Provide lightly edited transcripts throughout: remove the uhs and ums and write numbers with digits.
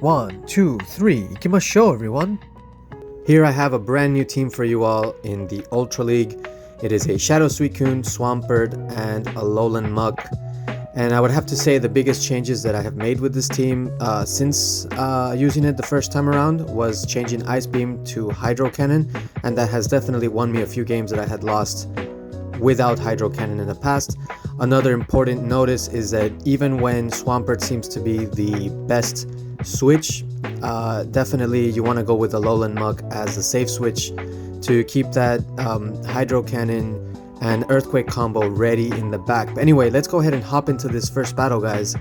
1, 2, 3, ikimasho everyone! Here I have a brand new team for you all in the Ultra League. It is a Shadow Suicune, Swampert, and a Alolan Muk. And I would have to say the biggest changes that I have made with this team since using it the first time around was changing Ice Beam to Hydro Cannon, and that has definitely won me a few games that I had lost without Hydro Cannon in the past. Another important notice is that even when Swampert seems to be the best switch, definitely you want to go with Alolan Muk as the safe switch to keep that Hydro Cannon and Earthquake combo ready in the back. But anyway, let's go ahead and hop into this first battle, guys.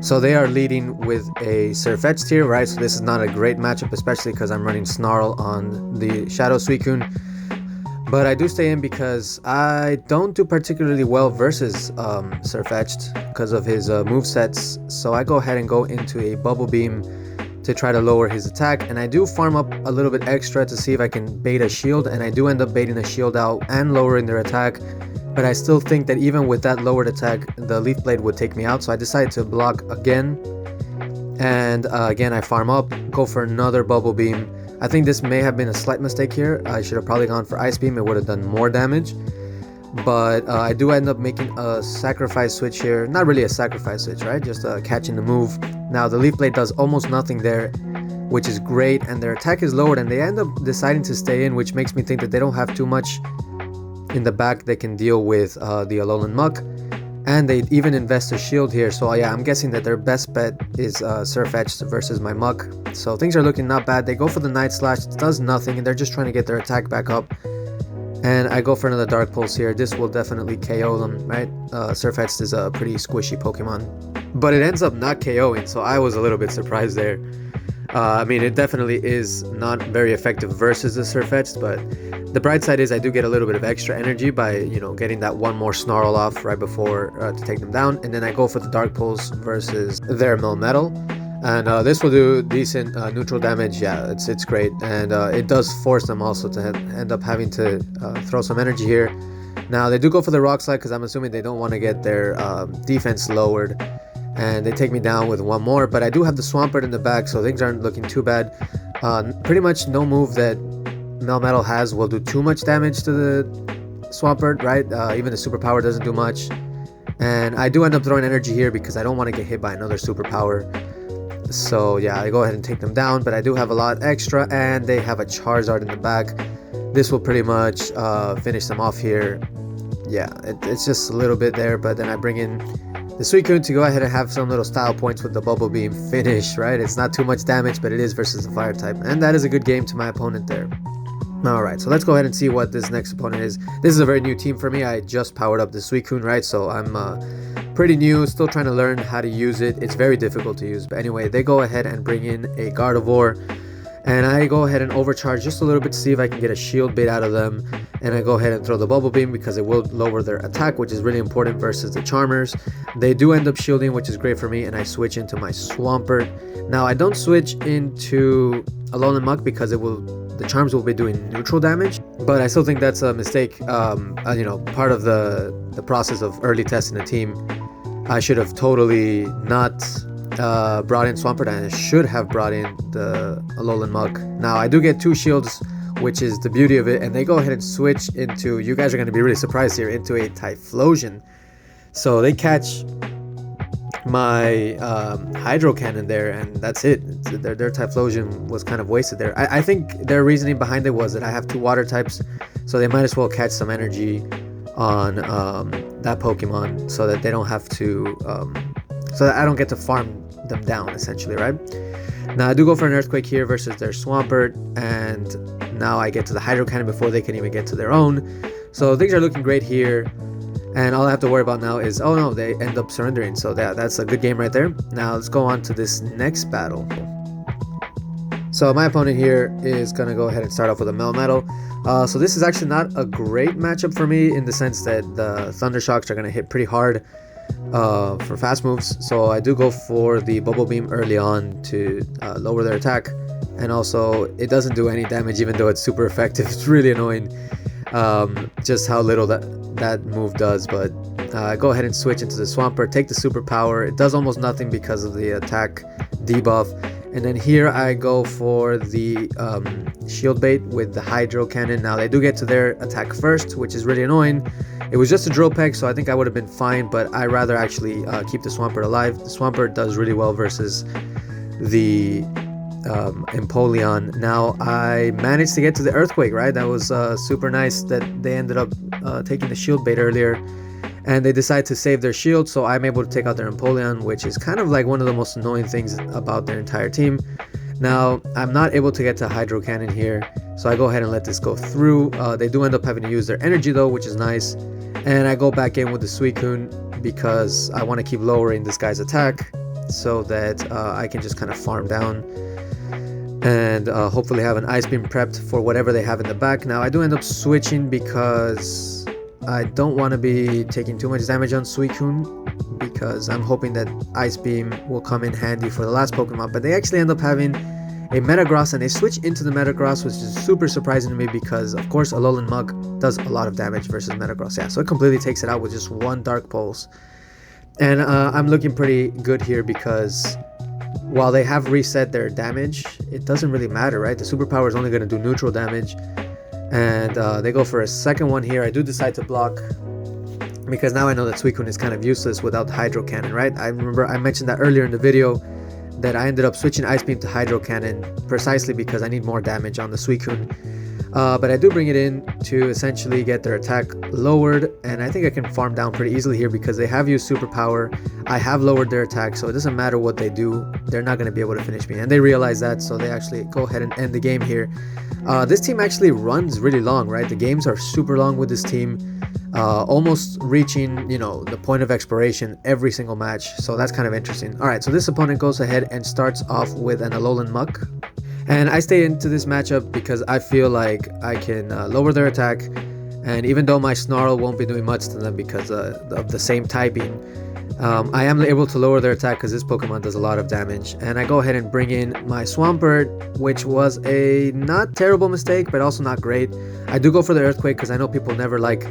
So they are leading with a Surf-Edged here, right? So this is not a great matchup, especially because I'm running Snarl on the Shadow Suicune. But I do stay in because I don't do particularly well versus Surf-Edged because of his movesets. So I go ahead and go into a Bubble Beam to try to lower his attack, and I do farm up a little bit extra to see if I can bait a shield, and I do end up baiting a shield out and lowering their attack. But I still think that even with that lowered attack, the Leaf Blade would take me out, so I decided to block again. And again, I farm up, go for another Bubble Beam. I think this may have been a slight mistake here. I should have probably gone for Ice Beam. It would have done more damage. But I do end up making a sacrifice switch here. Not really a sacrifice switch, right? Just catching the move. Now the Leaf Blade does almost nothing there, which is great. And their attack is lowered, and they end up deciding to stay in, which makes me think that they don't have too much in the back they can deal with the Alolan Muk. And they even invest a shield here. So yeah, I'm guessing that their best bet is Surf-Edged versus my Muk. So things are looking not bad. They go for the Night Slash. It does nothing, and they're just trying to get their attack back up. And I go for another Dark Pulse here. This will definitely KO them, right? Surf-Edged is a pretty squishy Pokemon. But it ends up not KOing, so I was a little bit surprised there. I mean, it definitely is not very effective versus the Surf-Edged, but the bright side is I do get a little bit of extra energy by, you know, getting that one more Snarl off right before to take them down. And then I go for the Dark Pulse versus their Melmetal. And this will do decent neutral damage. Yeah, it's great. And it does force them also to end up having to throw some energy here. Now, they do go for the Rock Slide because I'm assuming they don't want to get their defense lowered. And they take me down with one more. But I do have the Swampert in the back, so things aren't looking too bad. Pretty much no move that Melmetal has will do too much damage to the Swampert, right? Even the Superpower doesn't do much. And I do end up throwing energy here because I don't want to get hit by another Superpower. So yeah, I go ahead and take them down, but I do have a lot extra, and they have a Charizard in the back. This will pretty much finish them off here. Yeah, it's just a little bit there, but then I bring in the Suicune to go ahead and have some little style points with the Bubble Beam finish, right? It's not too much damage, but it is versus the Fire type, and that is a good game to my opponent there. Alright, so let's go ahead and see what this next opponent is. This is a very new team for me. I just powered up the Suicune, right? So I'm pretty new, still trying to learn how to use it. It's very difficult to use. But anyway, they go ahead and bring in a Gardevoir. And I go ahead and overcharge just a little bit to see if I can get a shield bait out of them. And I go ahead and throw the Bubble Beam because it will lower their attack, which is really important versus the Charmers. They do end up shielding, which is great for me. And I switch into my Swampert. Now, I don't switch into Alolan Muk because the Charms will be doing neutral damage, but I still think that's a mistake. You know, part of the process of early testing a team. I should have totally not brought in Swampert, and I should have brought in the Alolan Muk. Now I do get two shields, which is the beauty of it, and they go ahead and switch into, you guys are going to be really surprised here, into a Typhlosion. So they catch my Hydro Cannon there, and that's it. Their Typhlosion was kind of wasted there. I think their reasoning behind it was that I have two water types, so they might as well catch some energy on that Pokemon so that they don't have to so that I don't get to farm them down, essentially, right? Now I do go for an Earthquake here versus their Swampert, and now I get to the Hydro Cannon before they can even get to their own. So things are looking great here. And all I have to worry about now is, oh no, they end up surrendering. So that's a good game right there. Now let's go on to this next battle. So my opponent here is going to go ahead and start off with a Melmetal. So this is actually not a great matchup for me in the sense that the Thunder Shocks are going to hit pretty hard for fast moves. So I do go for the Bubble Beam early on to lower their attack. And also, it doesn't do any damage even though it's super effective. It's really annoying just how little that that move does, but go ahead and switch into the Swampert, take the superpower. It does almost nothing because of the attack debuff. And then here I go for the shield bait with the Hydro Cannon. Now they do get to their attack first, which is really annoying. It was just a drill peck, so I think I would have been fine, but I rather actually keep the Swampert alive. The Swampert does really well versus the Empoleon. Now I managed to get to the Earthquake, right? That was super nice that they ended up taking the shield bait earlier, and they decide to save their shield, so I'm able to take out their Empoleon, which is kind of like one of the most annoying things about their entire team. Now I'm not able to get to Hydro Cannon here, so I go ahead and let this go through. They do end up having to use their energy though, which is nice, and I go back in with the Suicune because I want to keep lowering this guy's attack so that I can just kind of farm down and hopefully have an Ice Beam prepped for whatever they have in the back. Now I do end up switching because I don't want to be taking too much damage on Suicune, because I'm hoping that Ice Beam will come in handy for the last Pokemon, but they actually end up having a Metagross, and they switch into the Metagross, which is super surprising to me because of course Alolan Mug does a lot of damage versus Metagross. Yeah, so it completely takes it out with just one Dark Pulse. And I'm looking pretty good here because while they have reset their damage, it doesn't really matter, right? The superpower is only going to do neutral damage, and they go for a second one here. I do decide to block because now I know that Suicune is kind of useless without Hydro Cannon, right? I remember I mentioned that earlier in the video that I ended up switching Ice Beam to Hydro Cannon precisely because I need more damage on the Suicune. But I do bring it in to essentially get their attack lowered, and I think I can farm down pretty easily here because they have used superpower. I have lowered their attack, so it doesn't matter what they do, they're not going to be able to finish me, and they realize that, so they actually go ahead and end the game here. This team actually runs really long, right? The games are super long with this team, almost reaching, you know, the point of expiration every single match, so that's kind of interesting. All right, so this opponent goes ahead and starts off with an Alolan Muck. And I stay into this matchup because I feel like I can lower their attack, and even though my Snarl won't be doing much to them because of the same typing, I am able to lower their attack because this Pokemon does a lot of damage. And I go ahead and bring in my Swampert, which was a not terrible mistake, but also not great. I do go for the Earthquake because I know people never like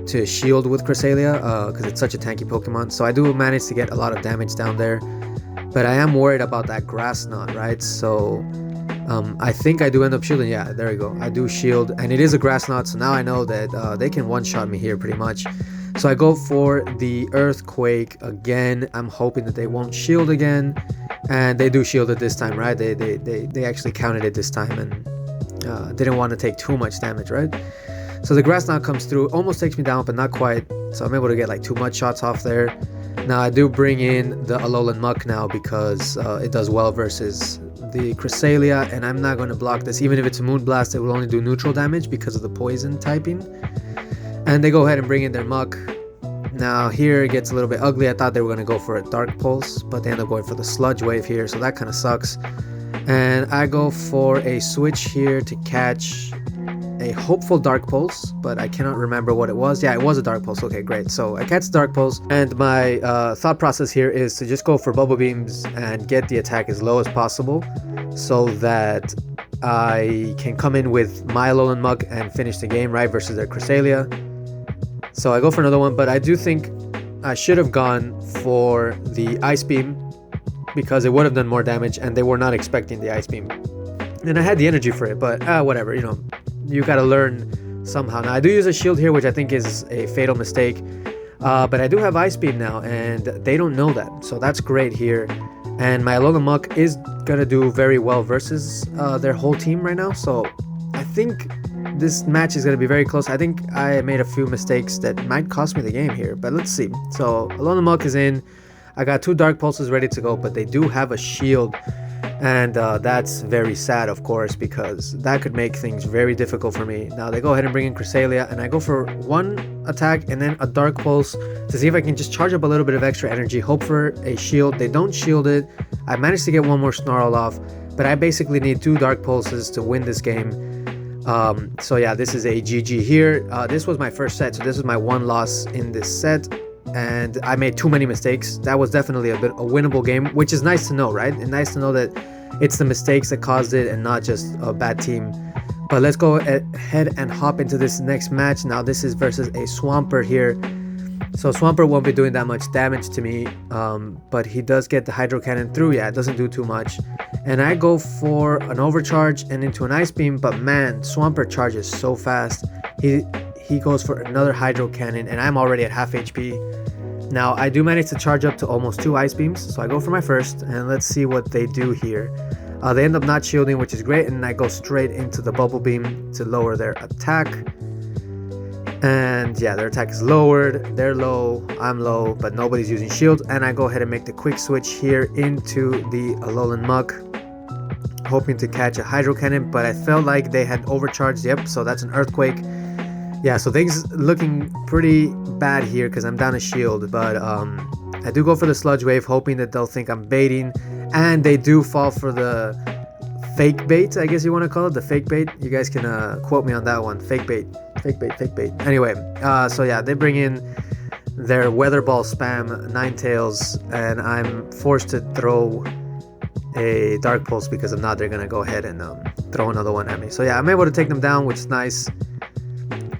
to shield with Cresselia because it's such a tanky Pokemon. So I do manage to get a lot of damage down there, but I am worried about that Grass Knot, right? So I think I do end up shielding. Yeah, there we go. I do shield, and it is a Grass Knot, so now I know that they can one-shot me here pretty much. So I go for the Earthquake again. I'm hoping that they won't shield again, and they do shield it this time, right? They actually counted it this time and didn't want to take too much damage, right? So the Grass Knot comes through, almost takes me down, but not quite. So I'm able to get like 2 mud shots off there. Now I do bring in the Alolan Muck now because it does well versus the Cresselia, and I'm not going to block this. Even if it's a Moonblast, it will only do neutral damage because of the poison typing. And they go ahead and bring in their Muck. Now here it gets a little bit ugly. I thought they were going to go for a Dark Pulse, but they end up going for the Sludge Wave here, so that kind of sucks. And I go for a switch here to catch a hopeful Dark Pulse, but I cannot remember what it was. Yeah, it was a Dark Pulse. Okay, great. So I catch Dark Pulse, and my thought process here is to just go for Bubble Beams and get the attack as low as possible so that I can come in with my Alolan Mug and finish the game, right, versus their Cresselia. So I go for another one, but I do think I should have gone for the Ice Beam because it would have done more damage, and they were not expecting the Ice Beam. And I had the energy for it, but whatever, you know, you gotta learn somehow. Now I do use a shield here, which I think is a fatal mistake, but I do have Ice Beam now, and they don't know that, so that's great here. And my Alolan Muck is gonna do very well versus their whole team right now, so I think this match is gonna be very close. I think I made a few mistakes that might cost me the game here, but let's see. So Alolan Muck is in. I got 2 Dark Pulses ready to go, but they do have a shield. And that's very sad, of course, because that could make things very difficult for me. Now they go ahead and bring in Cresselia, and I go for 1 attack and then a Dark Pulse to see if I can just charge up a little bit of extra energy, hope for a shield. They don't shield it. I managed to get 1 more Snarl off, but I basically need 2 Dark Pulses to win this game. So yeah, this is a GG here. This was my first set, so this is my 1 loss in this set. And I made too many mistakes. That was definitely a winnable game, which is nice to know, right? And nice to know that it's the mistakes that caused it and not just a bad team. But let's go ahead and hop into this next match. Now this is versus a Swampert here. So Swampert won't be doing that much damage to me, but he does get the Hydro Cannon through. Yeah, it doesn't do too much. And I go for an Overcharge and into an Ice Beam, but man, Swampert charges so fast. He goes for another Hydro Cannon, and I'm already at half HP. Now, I do manage to charge up to almost 2 Ice Beams, so I go for my first, and let's see what they do here. They end up not shielding, which is great, and I go straight into the Bubble Beam to lower their attack. And yeah, their attack is lowered, they're low, I'm low, but nobody's using shield, and I go ahead and make the quick switch here into the Alolan Muck, hoping to catch a Hydro Cannon, but I felt like they had overcharged. Yep, so that's an Earthquake. Yeah, so things looking pretty bad here because I'm down a shield, but I do go for the Sludge Wave, hoping that they'll think I'm baiting, and they do fall for the fake bait, I guess you want to call it, the fake bait. You guys can quote me on that one. Fake bait, fake bait, fake bait. Anyway, so yeah, they bring in their Weather Ball spam, Ninetales, and I'm forced to throw a Dark Pulse because if not, they're gonna go ahead and throw another one at me. So yeah, I'm able to take them down, which is nice.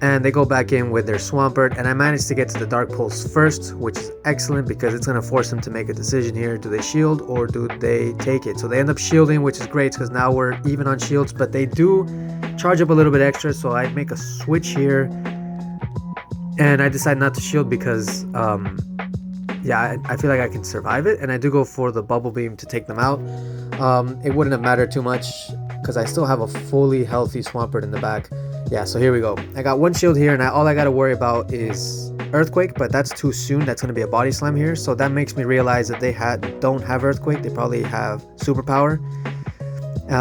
And they go back in with their Swampert, and I managed to get to the Dark Pulse first, which is excellent because it's going to force them to make a decision here. Do they shield or do they take it? So they end up shielding, which is great because now we're even on shields, but they do charge up a little bit extra, so I make a switch here, and I decide not to shield because yeah, I feel like I can survive it, and I do go for the Bubble Beam to take them out. It wouldn't have mattered too much because I still have a fully healthy Swampert in the back. Yeah, so here we go. I got one shield here, and all I got to worry about is Earthquake, but that's too soon. That's going to be a Body Slam here, so that makes me realize that they don't have Earthquake. They probably have Superpower.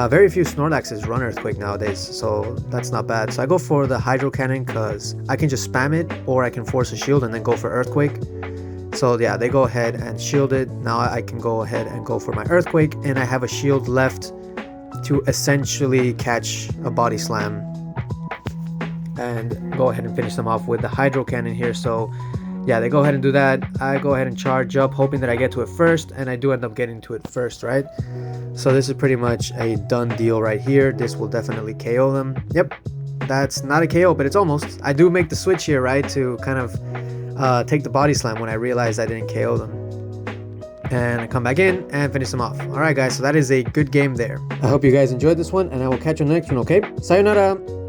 Very few Snorlaxes run Earthquake nowadays, so that's not bad. So I go for the Hydro Cannon because I can just spam it, or I can force a shield and then go for Earthquake. So yeah, they go ahead and shield it. Now I can go ahead and go for my Earthquake, and I have a shield left to essentially catch a Body Slam and go ahead and finish them off with the Hydro Cannon here. So yeah, they go ahead and do that. I go ahead and charge up, hoping that I get to it first, and I do end up getting to it first, right? So this is pretty much a done deal right here. This will definitely KO them. Yep, that's not a KO, but it's almost. I do make the switch here, right, to kind of take the Body Slam when I realized I didn't KO them. And I come back in and finish them off. Alright guys, so that is a good game there. I hope you guys enjoyed this one, and I will catch you on the next one, okay? Sayonara!